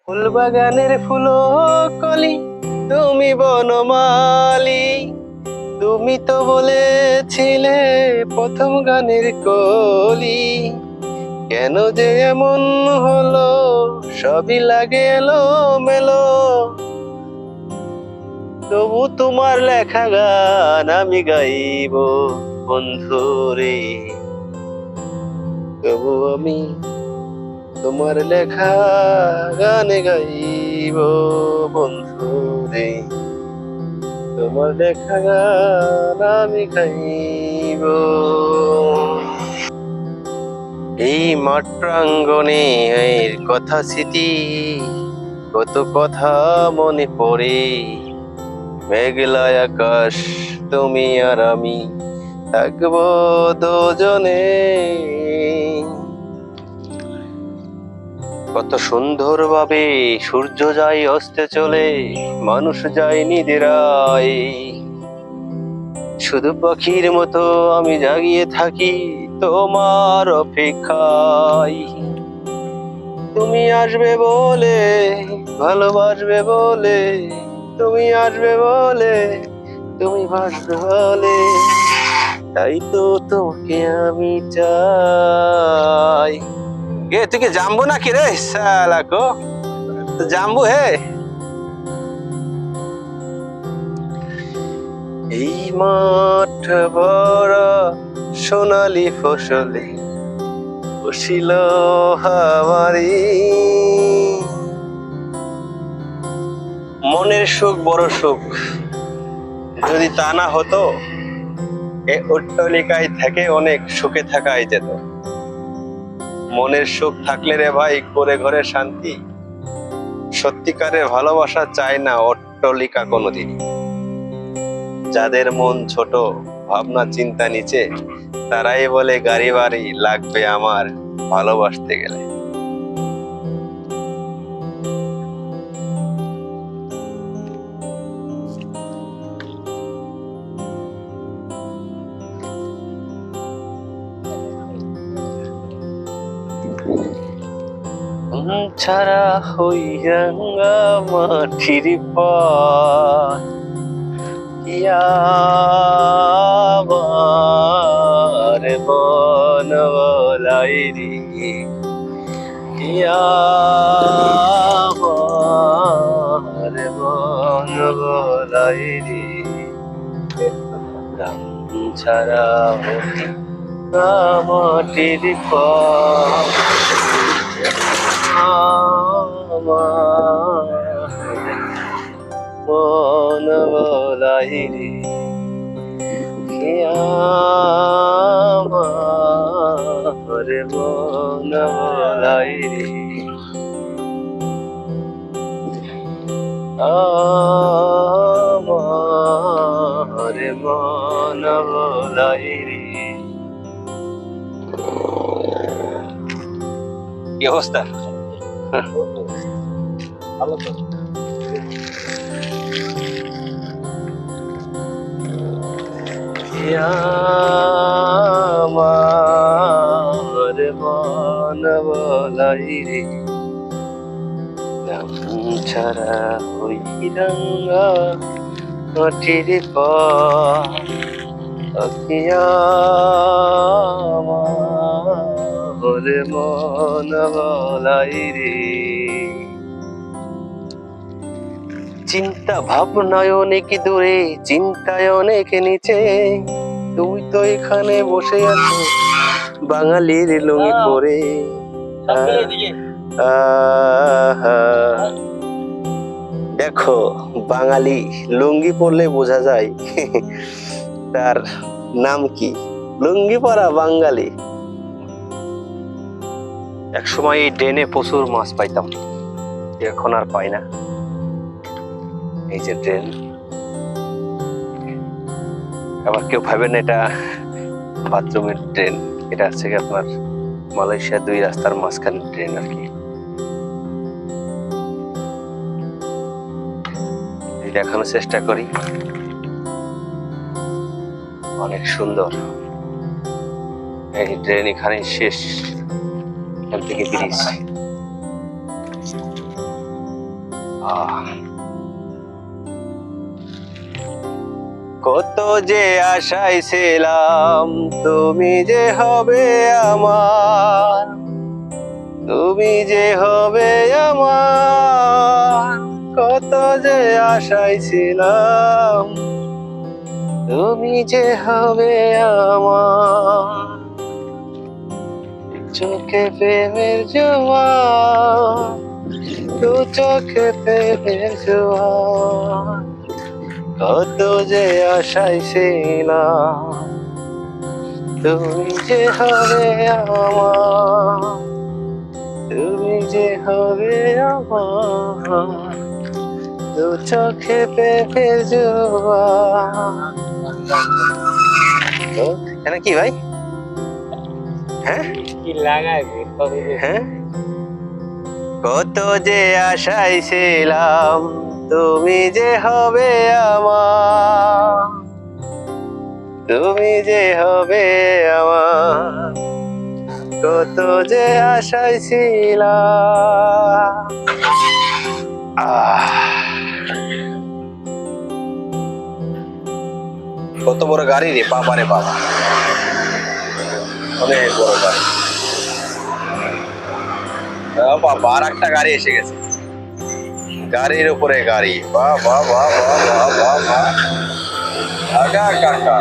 ফুলবাগানের ফুলো কলি, তুমি বনমালী। তুমি তো বলেছিলে প্রথম গানের কলি। কেন যে এমন হলো, সবই লাগে এলো মেলো। তবু তোমার লেখা গান আমি গাইব বন্ধু রে। তবু আমি তোমার লেখা গান গাইব বন্ধু রে। তোমার লেখা গান আমি গাইব। এই মাঠ প্রাঙ্গণে এর কথা স্মৃতি, কত কথা মনে পড়ে। মেঘলা আকাশ, তুমি আর আমি থাকবো দুজনে। কত সুন্দর ভাবে সূর্য যায় অস্তে চলে, মানুষ যায় নিদ্রায়। শুধু পাখির মতো আমি জাগিয়ে থাকি তোমার অপেক্ষায়। তুমি আসবে বলে, ভালোবাসবে বলে, তুমি আসবে বলে, তুমি বাসবে বলে, তাই তো তোমাকে আমি চাই। এ তুই কি জাম্বু নাকি রে শালা কো? জাম্বু হে। এই মাঠ ভরা সোনালি ফসলে বসিল হাওয়ারি। মনের সুখ বড় সুখ, যদি তা না হতো এ অট্টালিকায় থেকে অনেক সুখে থাকাই যেত। মনের সুখ থাকলে রে ভাই করে ঘরে শান্তি। সত্যিকারের ভালোবাসা চায় না অট্টালিকা কোনোদিন। যাদের মন ছোট, ভাবনা চিন্তা নিচে, তারাই বলে গাড়ি বাড়ি লাগবে আমার ভালোবাসতে গেলে। ছাড়া হইয়া মাটির পথ, আমার মন বলাই রে, আমার মন বলাই রে। ছাড়া হইয়া মাটির পথ, আমার মন বলাই রে, আমার মন বলাই রে, আমার মন বলাই রে। কি অবস্থা? ভালো তো। আমার মন বলাই রে, ছাড়া হই রাঙ্গা মাটির পথ, আমার মন বলাই রে। চিন্তা ভাবনায় অনেক দূরে, চিন্তায় অনেক নিচে, তুমি তো এখানে বসে আছো বাঙালির লুঙ্গি পরে। দেখো, বাঙালি লুঙ্গি পরলে বোঝা যায় তার নাম কি। লুঙ্গি পরা বাঙালি। একসময় এই ড্রেনে প্রচুর মাছ পাইতাম, এখন আর পাই না। এই যে ড্রেন, আবার কেউ ভাবেন এটা বাথরুমের ড্রেন, এটা হচ্ছে কি আপনার মালয়েশিয়া দুই রাস্তার মাঝখানে ড্রেন আর কি। দেখানোর চেষ্টা করি, অনেক সুন্দর। এই ড্রেন এখানে শেষ, এখান থেকে ব্রিজ। কত যে আশায় ছিলাম তুমি যে হবে আমার, তুমি যে হবে আমার। কত যে আশায় ছিলাম তুমি যে হবে আমার। চোখে প্রেমের জোয়ার, দু চোখে প্রেমের জোয়ার। কত যে আশায় ছিলাম তুমি যে হবে আমার, তুমি যে হবে আমার। দু চোখে প্রেমের জোয়ার। এটা কি ভাই? হ্যাঁ কি লাগাবে হ্যাঁ, কত যে আশায় ছিলাম তুমি যে হবে আমার, তুমি যে হবে আমার। কত যে আশায় ছিলাম। কত বড় গাড়ি রে বাবা রে বাবা, অনেক বড় গাড়ি। বাবা আর একটা গাড়ি এসে গেছে, গাড়ির উপরে গাড়ি। বাহ বাহ বাহ বাহ বাহ বাহ বাহ। আগা কাকা